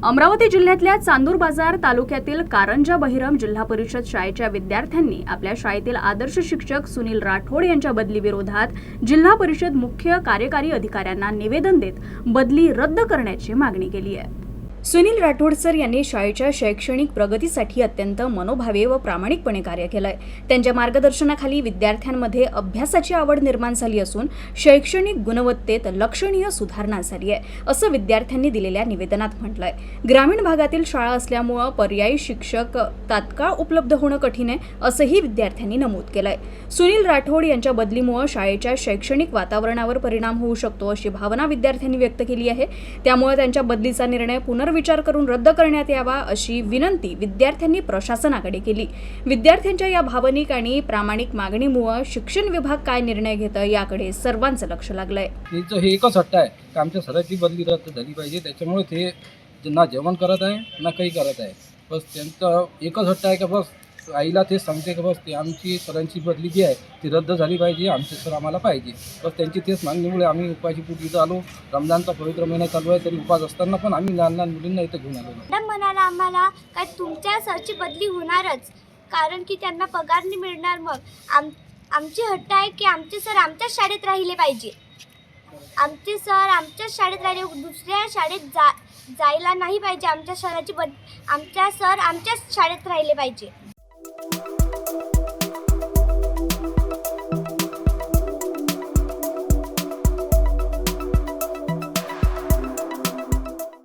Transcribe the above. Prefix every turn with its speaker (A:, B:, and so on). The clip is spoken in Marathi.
A: अमरावती जिल्ह्यातल्या चांदूर बाजार तालुक्यातील कारंजा बहिरम जिल्हा परिषद शाळेच्या विद्यार्थ्यांनी आपल्या शाळेतील आदर्श शिक्षक सुनील राठोड यांच्या बदली विरोधात जिल्हा परिषद मुख्य कार्यकारी अधिकाऱ्यांना निवेदन देत बदली रद्द करण्याची मागणी केली आहे। सुनील राठोड सर यांनी शाळेच्या शैक्षणिक प्रगतीसाठी अत्यंत मनोभावे व प्रामाणिकपणे कार्य केलंय। त्यांच्या मार्गदर्शनाखाली विद्यार्थ्यांमध्ये अभ्यासाची आवड निर्माण झाली असून शैक्षणिक गुणवत्तेत लक्षणीय सुधारणा झाली आहे, असं विद्यार्थ्यांनी दिलेल्या निवेदनात म्हटलंय। ग्रामीण भागातील शाळा असल्यामुळे पर्यायी शिक्षक तात्काळ उपलब्ध होणं कठीण आहे, असंही विद्यार्थ्यांनी नमूद केलंय। सुनील राठोड यांच्या बदलीमुळे शाळेच्या शैक्षणिक वातावरणावर परिणाम होऊ शकतो, अशी भावना विद्यार्थ्यांनी व्यक्त केली आहे। त्यामुळे त्यांच्या बदलीचा निर्णय विचार करून रद्द करण्यात यावा, अशी विनंती विद्यार्थ्यांनी प्रशासनाकडे केली। विद्यार्थ्यांच्या या भावनिक आणि प्रामाणिक मागणीमुळे शिक्षण विभाग काय निर्णय घेतं याकडे सर्वांचं लक्ष लागलंय।
B: त्यांचं हे एकच हट्ट आहे की आमच्या सरांची बदली रद्द झाली पाहिजे। त्याच्यामुळे ते ना जेवण करत आहे ना काही करत आहे। बस त्यांचं एकच हट्ट आहे की बस आईला तेच सांगते की बस ते आमची सरांची बदली जी आहे ती रद्द झाली पाहिजे, आमचे सर आम्हाला पाहिजे। बस त्यांची तेच मागणीमुळे आम्ही उपाशी पोटी इथं आलो। रमजानचा पवित्र महिना चालू आहे तरी उपास असताना पण आम्ही लहान लहान मुलींना इथं घेऊन आलो।
C: मॅडम म्हणाला आम्हाला काय तुमच्या सरची बदली होणारच, कारण की त्यांना पगार नाही मिळणार। मग आमची हट्ट आहे की आमचे सर आमच्याच शाळेत राहिले पाहिजे। आमचे सर आमच्याच शाळेत राहिले, दुसऱ्या शाळेत जायला नाही पाहिजे। आमच्या सर आमच्याच शाळेत राहिले पाहिजे।